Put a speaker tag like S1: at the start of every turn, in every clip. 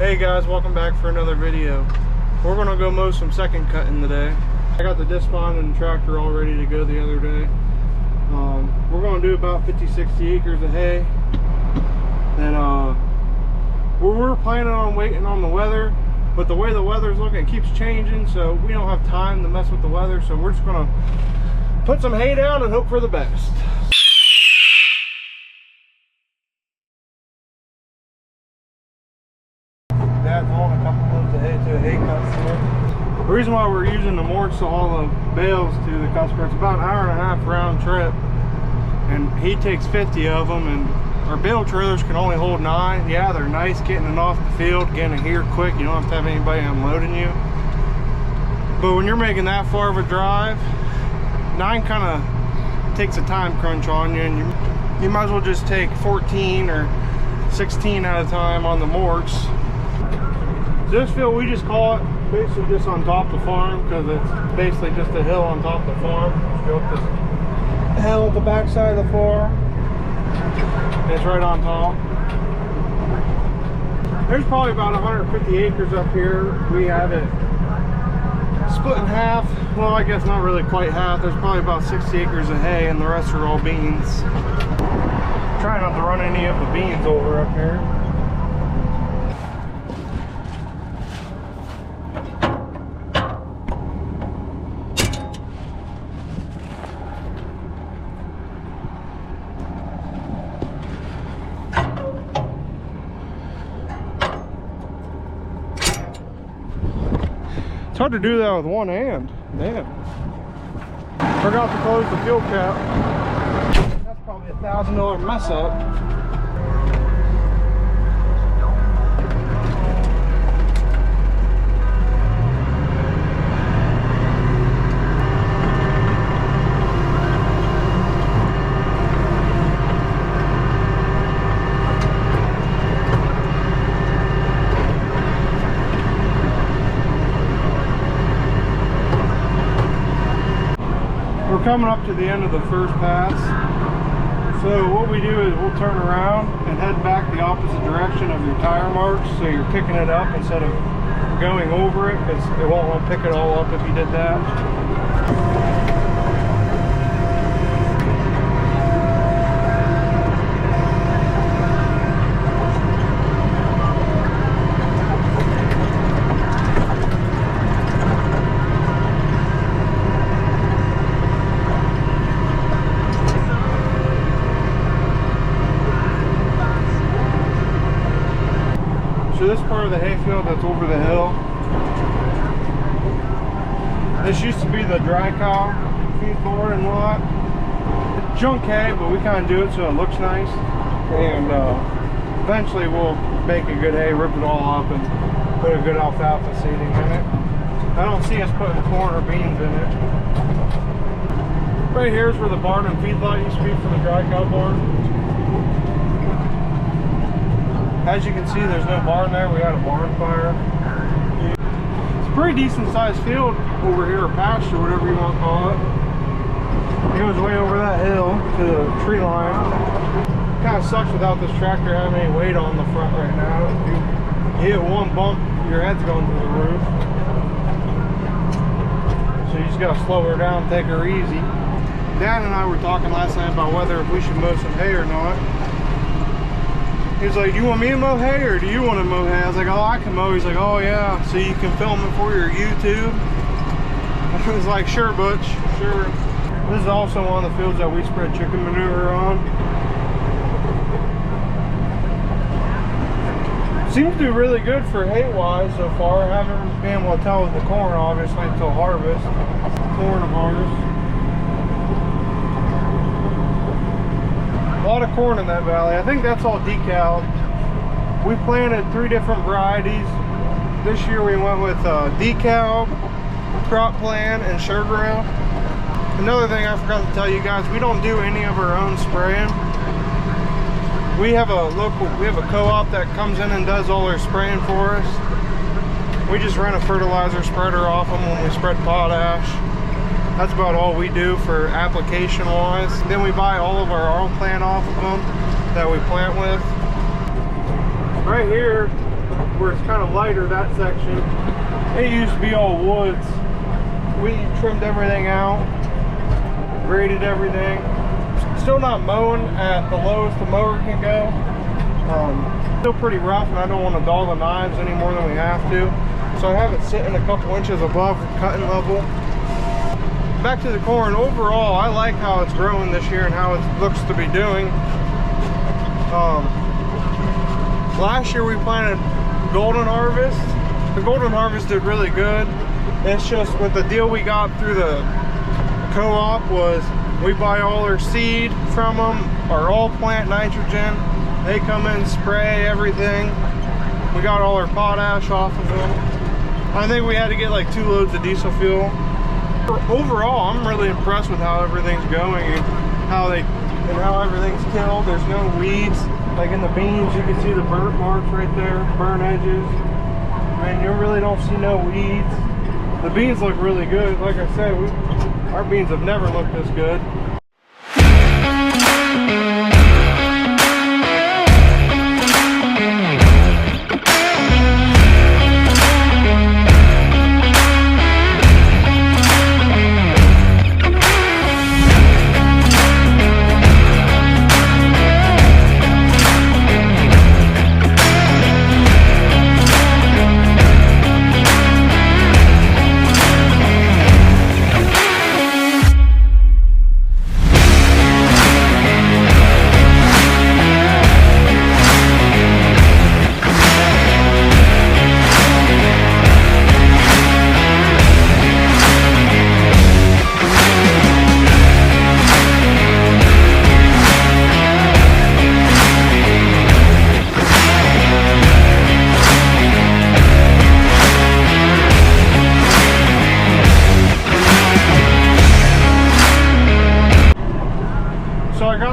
S1: Hey guys, welcome back for another video. We're gonna go mow some second cutting today. I got the disc on and the tractor all ready to go the other day. We're gonna do about 50-60 acres of hay. And we're planning on waiting on the weather, but the way the weather's looking, it keeps changing, so we don't have time to mess with the weather. So we're just gonna put some hay down and hope for the best. Dad's hauling a couple loads of hay to a hay cut store. The reason why we're using the morts to haul the bales to the cut store, it's about an hour and a half round trip, and he takes 50 of them, and our bale trailers can only hold 9. Yeah, they're nice getting it off the field, getting it here quick. You don't have to have anybody unloading you. But when you're making that far of a drive, 9 kind of takes a time crunch on you, and you might as well just take 14 or 16 at a time on the morts. This field, we just call it basically just on top of the farm, because it's basically just a hill on top of the farm. Just go up this hill at the back side of the farm. It's right on top. There's probably about 150 acres up here. We have it split in half. Well, I guess not really quite half. There's probably about 60 acres of hay, and the rest are all beans. Trying not to run any of the beans over up here. It's hard to do that with one hand. Damn. Forgot to close the fuel cap. That's probably a $1,000 mess up. We're coming up to the end of the first pass. So what we do is we'll turn around and head back the opposite direction of your tire marks, so you're picking it up instead of going over it, because it won't pick it all up if you did that. So this part of the hayfield that's over the hill, this used to be the dry cow feed board and lot. It's junk hay, but we kind of do it so it looks nice. And eventually we'll make a good hay, rip it all up, and put a good alfalfa seeding in it. I don't see us putting corn or beans in it. Right here is where the barn and feedlot used to be for the dry cow barn. As you can see, there's no barn there. We had a barn fire. It's a pretty decent sized field over here, or pasture, whatever you want to call it. It goes way over that hill to the tree line. Kind of sucks without this tractor having any weight on the front right now. If you hit one bump, your head's going to the roof. So you just got to slow her down, take her easy. Dad and I were talking last night about whether if we should mow some hay or not. He's like, do you want me to mow hay or do you want to mow hay? I was like, oh, I can mow. He's like, oh yeah, so you can film it for your YouTube? I was like, sure, Butch, sure. This is also one of the fields that we spread chicken manure on. Seems to do really good for hay-wise so far. I haven't been able to tell with the corn, obviously, until harvest. Corn and harvest. A lot of corn in that valley. I think that's all decal. We planted 3 different varieties. This year we went with decal, crop plan, and sugar. Another thing I forgot to tell you guys, we don't do any of our own spraying. We have a co-op that comes in and does all our spraying for us. We just rent a fertilizer spreader off them when we spread potash. That's about all we do for application wise. Then we buy all of our oil plant off of them that we plant with. Right here where it's kind of lighter, that section. It used to be all woods. We trimmed everything out, graded everything. Still not mowing at the lowest the mower can go. Still pretty rough, and I don't want to dull the knives any more than we have to. So I have it sitting a couple inches above cutting level. Back to the corn. Overall, I like how it's growing this year and how it looks to be doing. Last year we planted golden harvest. The golden harvest did really good. It's just with the deal we got through the co-op was we buy all our seed from them, our all plant nitrogen. They come in, spray everything. We got all our potash off of them. I think we had to get like 2 loads of diesel fuel. Overall, I'm really impressed with how everything's going and how everything's killed. There's no weeds. Like in the beans, you can see the burnt marks right there, burnt edges. I mean, you really don't see no weeds. The beans look really good. Like I said, our beans have never looked this good.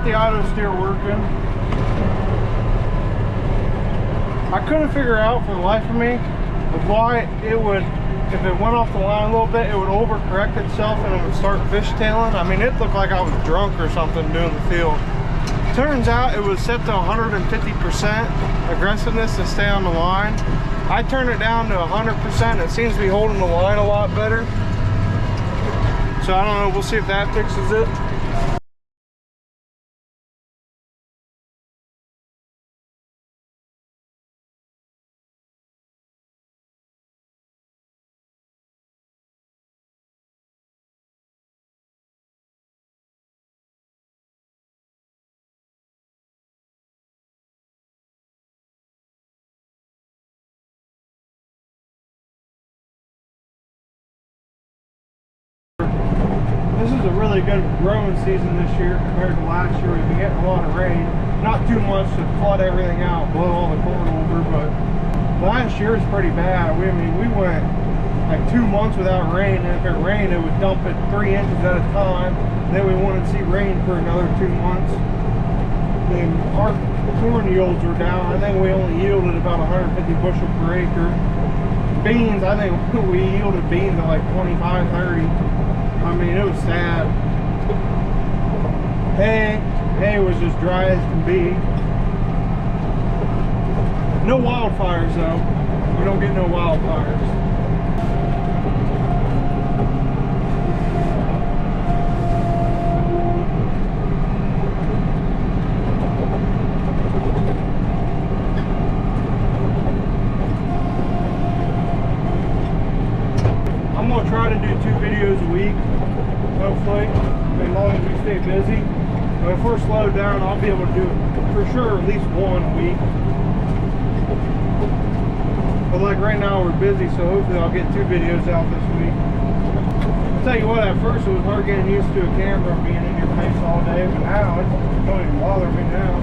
S1: The auto steer working. I couldn't figure out for the life of me why it would, if it went off the line a little bit, it would overcorrect itself and it would start fishtailing. I mean, it looked like I was drunk or something doing the field. Turns out it was set to 150% aggressiveness to stay on the line. I turned it down to 100%. It seems to be holding the line a lot better. So I don't know, we'll see if that fixes it. This is a really good growing season this year compared to last year. We've been getting a lot of rain. Not too much to flood everything out, blow all the corn over, but last year was pretty bad. I mean, we went like 2 months without rain, and if it rained, it would dump it 3 inches at a time. Then we wanted to see rain for another 2 months. Then our corn yields were down. I think we only yielded about 150 bushel per acre. Beans, I think we yielded beans at like 25, 30. I mean, it was sad. Hay was just dry as can be. No wildfires though. We don't get no wildfires. I'm gonna try to do 2 videos a week, hopefully, as long as we stay busy. But if we're slowed down, I'll be able to do it for sure at least 1 a week. But like right now we're busy, so hopefully I'll get 2 videos out this week. I'll tell you what, at first it was hard getting used to a camera being in your face all day, but now it don't even bother me now.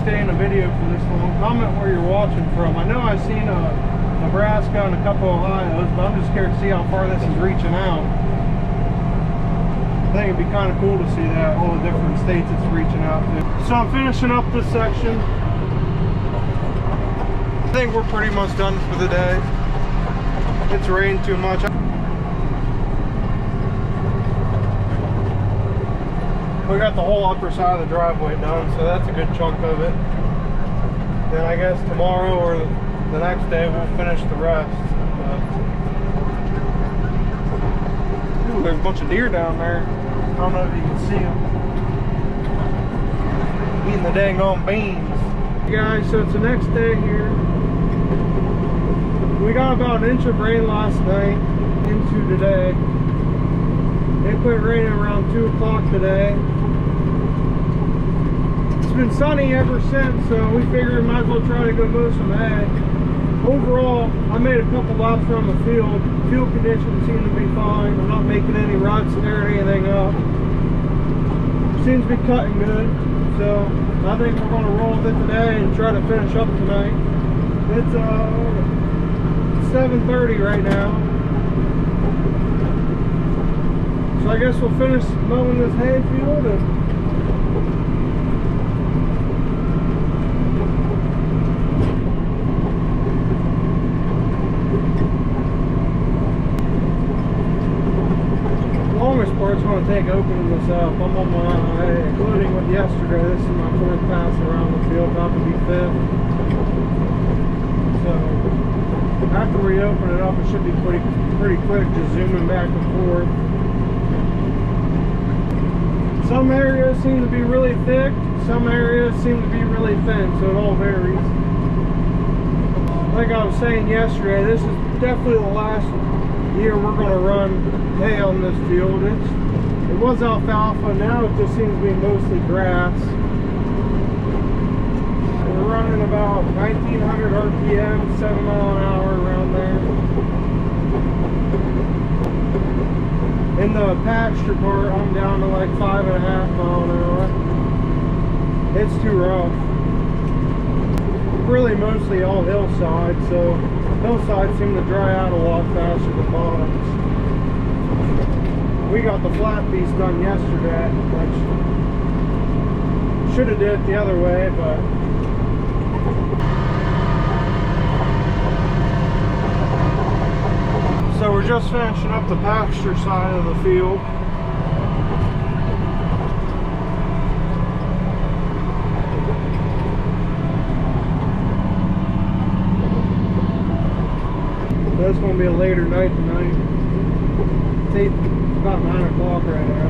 S1: Stay in a video for this long. Comment where you're watching from. I know I've seen Nebraska and a couple of Ohio's, but I'm just scared to see how far this is reaching out. I think it'd be kind of cool to see that, all the different states it's reaching out to. So I'm finishing up this section. I think we're pretty much done for the day. It's rained too much. We got the whole upper side of the driveway done, so that's a good chunk of it. Then I guess tomorrow or the next day we'll finish the rest. Ooh, there's a bunch of deer down there. I don't know if you can see them. Eating the dang on beans. Guys, so it's the next day here. We got about an inch of rain last night into today. It quit raining around 2 o'clock today. It's been sunny ever since, so we figured we might as well try to go mow some hay. Overall, I made a couple laps around the field. Field conditions seem to be fine. I'm not making any ruts, tearing anything up. Seems to be cutting good. So I think we're going to roll with it today and try to finish up tonight. It's 7:30 right now. So I guess we'll finish mowing this hay field and longest part's going to take opening this up. I'm on my, including with yesterday, this is my 4th pass around the field, about to be 5th. So after we open it up, it should be pretty quick, just zooming back and forth. Some areas seem to be really thick, some areas seem to be really thin, so it all varies. Like I was saying yesterday, this is definitely the last year we're going to run hay on this field. It was alfalfa, now it just seems to be mostly grass. We're running about 1900 RPM, 7 mile an hour around there. In the pasture part, I'm down to like 5.5 mile an hour. It's too rough. Really mostly all hillside, so hillsides seem to dry out a lot faster than bottoms. We got the flat piece done yesterday, which should have did it the other way, but so we're just finishing up the pasture side of the field. It's going to be a later night tonight. It's about 9 o'clock right now.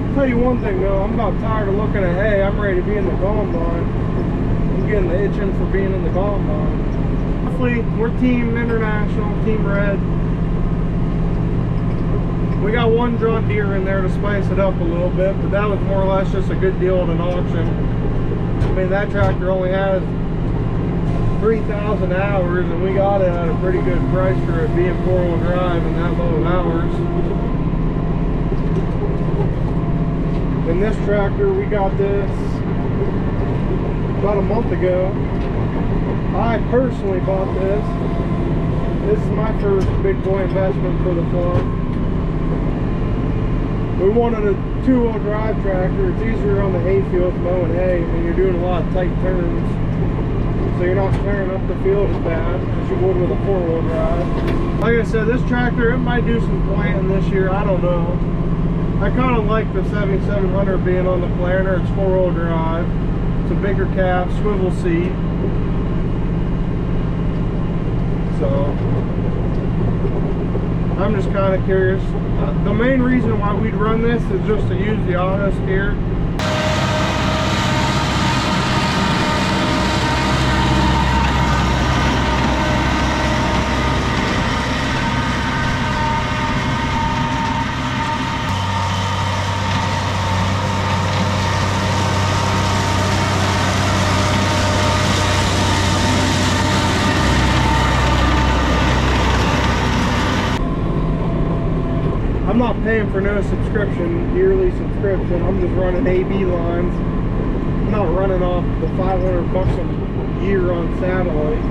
S1: I'll tell you one thing though, I'm about tired of looking at hay. I'm ready to be in the combine. I'm getting the itching for being in the combine. Hopefully, we're Team International, Team Red. We got one John Deere in there to spice it up a little bit, but that was more or less just a good deal at an auction. I mean, that tractor only has 3,000 hours, and we got it at a pretty good price for it being 4-wheel drive and that low of hours. And this tractor, we got this about a month ago. I personally bought this. This is my first big boy investment for the farm. We wanted a 2-wheel drive tractor. It's easier on the hay field mowing hay, and you're doing a lot of tight turns. So you're not tearing up the field as bad as you would with a 4-wheel drive. Like I said, this tractor, it might do some planting this year, I don't know. I kind of like the 7700 being on the planter. It's 4-wheel drive. It's a bigger cab, swivel seat. So I'm just kind of curious. The main reason why we'd run this is just to use the auto steer. I'm not paying for no subscription, yearly subscription. I'm just running AB lines. I'm not running off the $500 a year on satellite.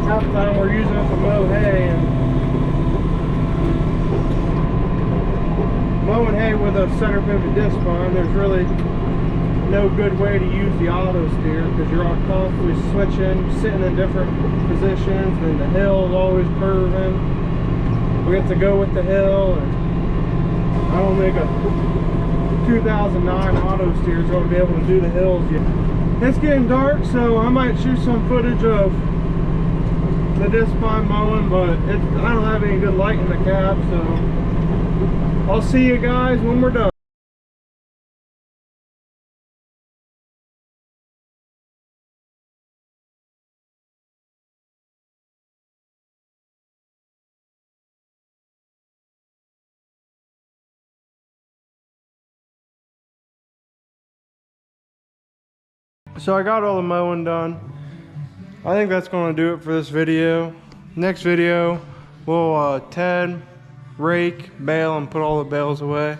S1: Half the time we're using it to mow hay, and mowing hay with a center pivot disc behind, there's really no good way to use the auto steer because you're constantly switching, sitting in different positions, and the hill is always curving. we have to go with the hill, and I don't think a 2009 auto steer is going to be able to do the hills yet. It's getting dark, so I might shoot some footage of the disc pine mowing, but I don't have any good light in the cab, so I'll see you guys when we're done. So I got all the mowing done. I think that's going to do it for this video. Next video, we'll Ted, rake, bale, and put all the bales away.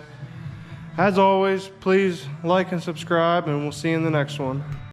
S1: As always, please like and subscribe, and we'll see you in the next one.